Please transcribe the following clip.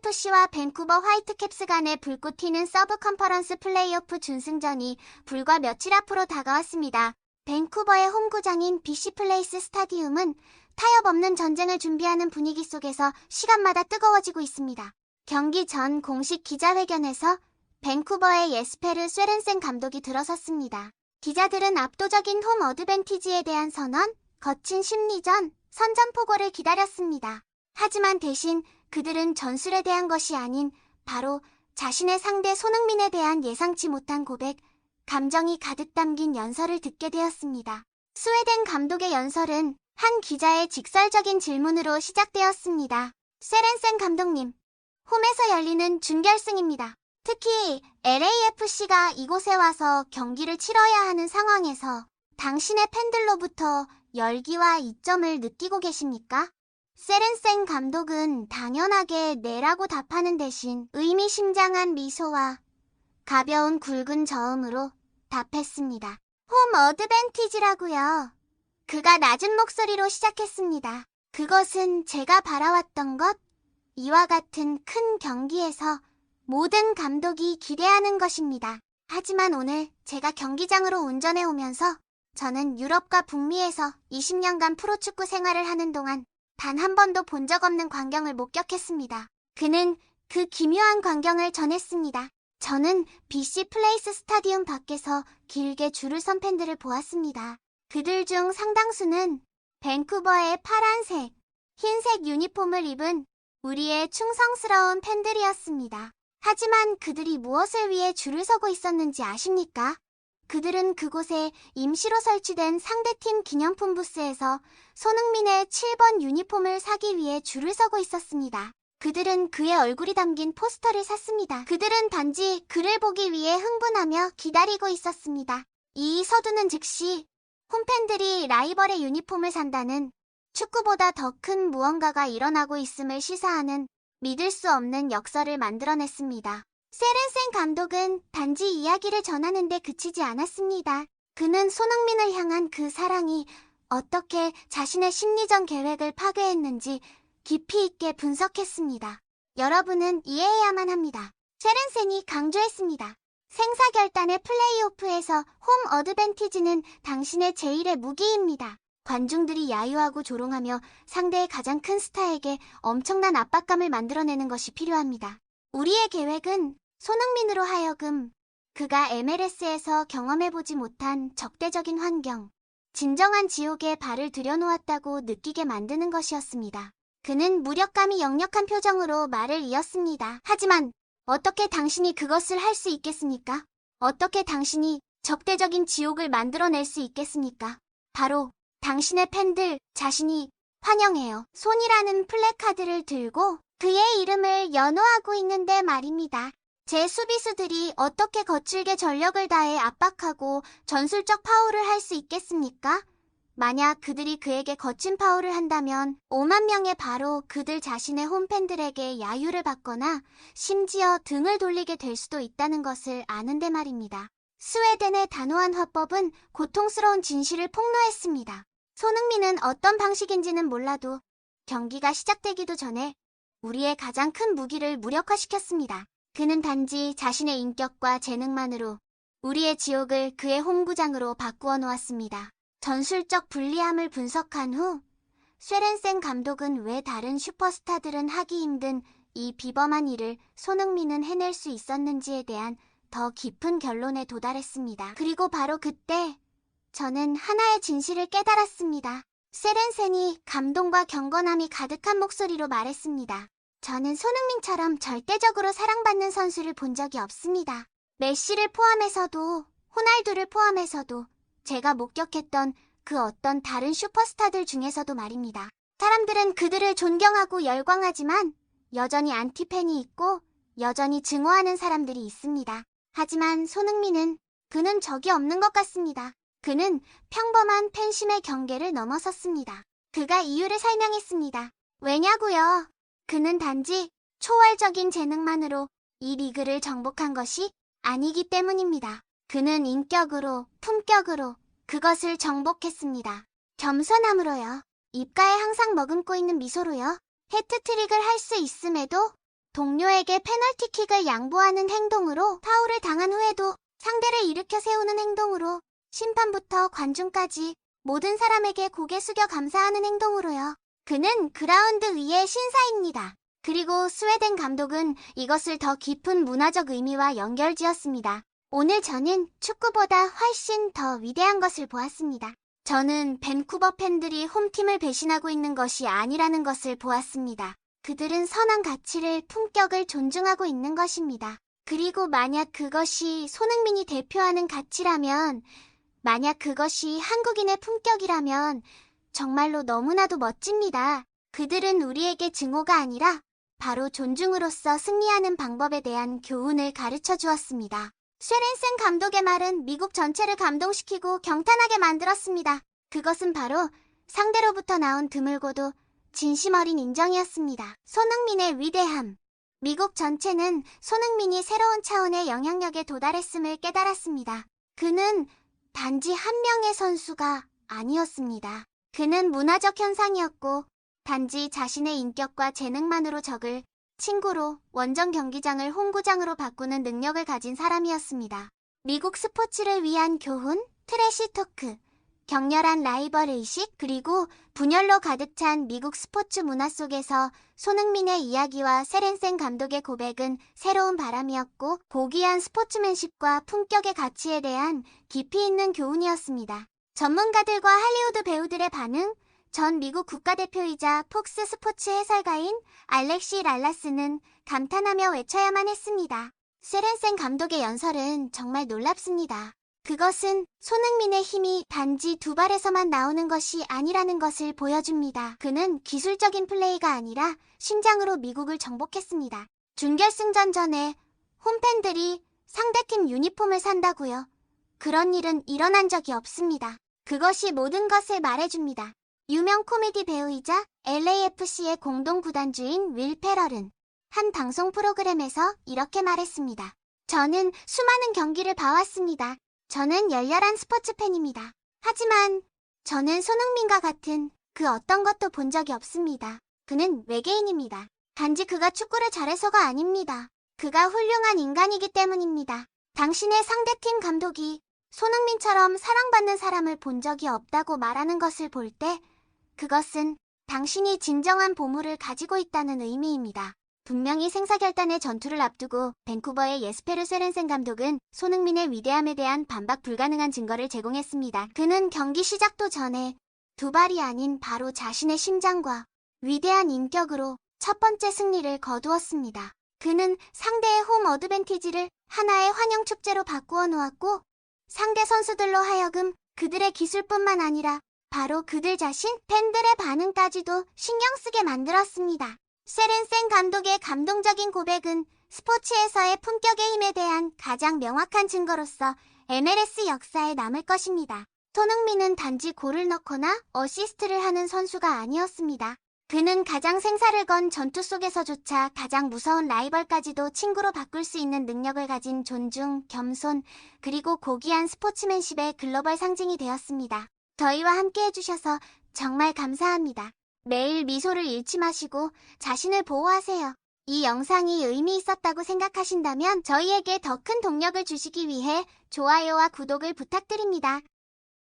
토론토시와 밴쿠버 화이트캡스 간의 불꽃 튀는 서브 컨퍼런스 플레이오프 준승전이 불과 며칠 앞으로 다가왔습니다. 밴쿠버의 홈구장인 BC 플레이스 스타디움은 타협 없는 전쟁을 준비하는 분위기 속에서 시간마다 뜨거워지고 있습니다. 경기 전 공식 기자회견에서 밴쿠버의 예스페르 쇠렌센 감독이 들어섰습니다. 기자들은 압도적인 홈 어드밴티지에 대한 선언, 거친 심리전, 선전포고를 기다렸습니다. 하지만 대신 그들은 전술에 대한 것이 아닌 바로 자신의 상대 손흥민에 대한 예상치 못한 고백, 감정이 가득 담긴 연설을 듣게 되었습니다. 스웨덴 감독의 연설은 한 기자의 직설적인 질문으로 시작되었습니다. 쇠렌센 감독님, 홈에서 열리는 준결승입니다. 특히 LAFC가 이곳에 와서 경기를 치러야 하는 상황에서 당신의 팬들로부터 열기와 이점을 느끼고 계십니까? 쇠렌센 감독은 당연하게 네라고 답하는 대신 의미심장한 미소와 가벼운 굵은 저음으로 답했습니다. 홈 어드밴티지라고요. 그가 낮은 목소리로 시작했습니다. 그것은 제가 바라왔던 것, 이와 같은 큰 경기에서 모든 감독이 기대하는 것입니다. 하지만 오늘 제가 경기장으로 운전해 오면서 저는 유럽과 북미에서 20년간 프로축구 생활을 하는 동안 단 한 번도 본 적 없는 광경을 목격했습니다. 그는 그 기묘한 광경을 전했습니다. 저는 BC 플레이스 스타디움 밖에서 길게 줄을 선 팬들을 보았습니다. 그들 중 상당수는 밴쿠버의 파란색, 흰색 유니폼을 입은 우리의 충성스러운 팬들이었습니다. 하지만 그들이 무엇을 위해 줄을 서고 있었는지 아십니까? 그들은 그곳에 임시로 설치된 상대팀 기념품 부스에서 손흥민의 7번 유니폼을 사기 위해 줄을 서고 있었습니다. 그들은 그의 얼굴이 담긴 포스터를 샀습니다. 그들은 단지 그를 보기 위해 흥분하며 기다리고 있었습니다. 이 서두는 즉시 홈팬들이 라이벌의 유니폼을 산다는 축구보다 더 큰 무언가가 일어나고 있음을 시사하는 믿을 수 없는 역설을 만들어냈습니다. 쇠렌센 감독은 단지 이야기를 전하는 데 그치지 않았습니다. 그는 손흥민을 향한 그 사랑이 어떻게 자신의 심리전 계획을 파괴했는지 깊이 있게 분석했습니다. 여러분은 이해해야만 합니다. 쇠렌센이 강조했습니다. 생사결단의 플레이오프에서 홈 어드밴티지는 당신의 제1의 무기입니다. 관중들이 야유하고 조롱하며 상대의 가장 큰 스타에게 엄청난 압박감을 만들어내는 것이 필요합니다. 우리의 계획은 손흥민으로 하여금 그가 MLS에서 경험해보지 못한 적대적인 환경, 진정한 지옥에 발을 들여놓았다고 느끼게 만드는 것이었습니다. 그는 무력감이 역력한 표정으로 말을 이었습니다. 하지만 어떻게 당신이 그것을 할 수 있겠습니까? 어떻게 당신이 적대적인 지옥을 만들어낼 수 있겠습니까? 바로 당신의 팬들 자신이 환영해요. 손이라는 플래카드를 들고 그의 이름을 연호하고 있는데 말입니다. 제 수비수들이 어떻게 거칠게 전력을 다해 압박하고 전술적 파울을 할 수 있겠습니까? 만약 그들이 그에게 거친 파울을 한다면 5만 명의 바로 그들 자신의 홈팬들에게 야유를 받거나 심지어 등을 돌리게 될 수도 있다는 것을 아는데 말입니다. 스웨덴의 단호한 화법은 고통스러운 진실을 폭로했습니다. 손흥민은 어떤 방식인지는 몰라도 경기가 시작되기도 전에 우리의 가장 큰 무기를 무력화시켰습니다. 그는 단지 자신의 인격과 재능만으로 우리의 지옥을 그의 홈구장으로 바꾸어 놓았습니다. 전술적 불리함을 분석한 후 쇠렌센 감독은 왜 다른 슈퍼스타들은 하기 힘든 이 비범한 일을 손흥민은 해낼 수 있었는지에 대한 더 깊은 결론에 도달했습니다. 그리고 바로 그때 저는 하나의 진실을 깨달았습니다. 쇠렌센이 감동과 경건함이 가득한 목소리로 말했습니다. 저는 손흥민처럼 절대적으로 사랑받는 선수를 본 적이 없습니다. 메시를 포함해서도 호날두를 포함해서도 제가 목격했던 그 어떤 다른 슈퍼스타들 중에서도 말입니다. 사람들은 그들을 존경하고 열광하지만 여전히 안티팬이 있고 여전히 증오하는 사람들이 있습니다. 하지만 손흥민은 그는 적이 없는 것 같습니다. 그는 평범한 팬심의 경계를 넘어섰습니다. 그가 이유를 설명했습니다. 왜냐고요? 그는 단지 초월적인 재능만으로 이 리그를 정복한 것이 아니기 때문입니다. 그는 인격으로, 품격으로 그것을 정복했습니다. 겸손함으로요. 입가에 항상 머금고 있는 미소로요. 해트트릭을 할 수 있음에도 동료에게 페널티킥을 양보하는 행동으로 파울을 당한 후에도 상대를 일으켜 세우는 행동으로 심판부터 관중까지 모든 사람에게 고개 숙여 감사하는 행동으로요. 그는 그라운드 위의 신사입니다. 그리고 스웨덴 감독은 이것을 더 깊은 문화적 의미와 연결지었습니다. 오늘 저는 축구보다 훨씬 더 위대한 것을 보았습니다. 저는 밴쿠버 팬들이 홈팀을 배신하고 있는 것이 아니라는 것을 보았습니다. 그들은 선한 가치를, 품격을 존중하고 있는 것입니다. 그리고 만약 그것이 손흥민이 대표하는 가치라면, 만약 그것이 한국인의 품격이라면 정말로 너무나도 멋집니다. 그들은 우리에게 증오가 아니라 바로 존중으로써 승리하는 방법에 대한 교훈을 가르쳐 주었습니다. 쉐렌센 감독의 말은 미국 전체를 감동시키고 경탄하게 만들었습니다. 그것은 바로 상대로부터 나온 드물고도 진심 어린 인정이었습니다. 손흥민의 위대함. 미국 전체는 손흥민이 새로운 차원의 영향력에 도달했음을 깨달았습니다. 그는 단지 한 명의 선수가 아니었습니다. 그는 문화적 현상이었고 단지 자신의 인격과 재능만으로 적을 친구로 원정 경기장을 홈구장으로 바꾸는 능력을 가진 사람이었습니다. 미국 스포츠를 위한 교훈, 트래시 토크, 격렬한 라이벌 의식, 그리고 분열로 가득 찬 미국 스포츠 문화 속에서 손흥민의 이야기와 세렌센 감독의 고백은 새로운 바람이었고 고귀한 스포츠맨십과 품격의 가치에 대한 깊이 있는 교훈이었습니다. 전문가들과 할리우드 배우들의 반응, 전 미국 국가대표이자 폭스 스포츠 해설가인 알렉시 랄라스는 감탄하며 외쳐야만 했습니다. 세렌센 감독의 연설은 정말 놀랍습니다. 그것은 손흥민의 힘이 단지 두 발에서만 나오는 것이 아니라는 것을 보여줍니다. 그는 기술적인 플레이가 아니라 심장으로 미국을 정복했습니다. 준결승전 전에 홈팬들이 상대팀 유니폼을 산다고요. 그런 일은 일어난 적이 없습니다. 그것이 모든 것을 말해줍니다. 유명 코미디 배우이자 LAFC의 공동 구단주인 윌 페럴은 한 방송 프로그램에서 이렇게 말했습니다. 저는 수많은 경기를 봐왔습니다. 저는 열렬한 스포츠 팬입니다. 하지만 저는 손흥민과 같은 그 어떤 것도 본 적이 없습니다. 그는 외계인입니다. 단지 그가 축구를 잘해서가 아닙니다. 그가 훌륭한 인간이기 때문입니다. 당신의 상대팀 감독이 손흥민처럼 사랑받는 사람을 본 적이 없다고 말하는 것을 볼 때 그것은 당신이 진정한 보물을 가지고 있다는 의미입니다. 분명히 생사결단의 전투를 앞두고 밴쿠버의 예스페르 세렌센 감독은 손흥민의 위대함에 대한 반박 불가능한 증거를 제공했습니다. 그는 경기 시작도 전에 두 발이 아닌 바로 자신의 심장과 위대한 인격으로 첫 번째 승리를 거두었습니다. 그는 상대의 홈 어드밴티지를 하나의 환영 축제로 바꾸어 놓았고 상대 선수들로 하여금 그들의 기술뿐만 아니라 바로 그들 자신, 팬들의 반응까지도 신경 쓰게 만들었습니다. 세렌센 감독의 감동적인 고백은 스포츠에서의 품격의 힘에 대한 가장 명확한 증거로서 MLS 역사에 남을 것입니다. 손흥민은 단지 골을 넣거나 어시스트를 하는 선수가 아니었습니다. 그는 가장 생사를 건 전투 속에서조차 가장 무서운 라이벌까지도 친구로 바꿀 수 있는 능력을 가진 존중, 겸손, 그리고 고귀한 스포츠맨십의 글로벌 상징이 되었습니다. 저희와 함께 해주셔서 정말 감사합니다. 매일 미소를 잃지 마시고 자신을 보호하세요. 이 영상이 의미 있었다고 생각하신다면 저희에게 더 큰 동력을 주시기 위해 좋아요와 구독을 부탁드립니다.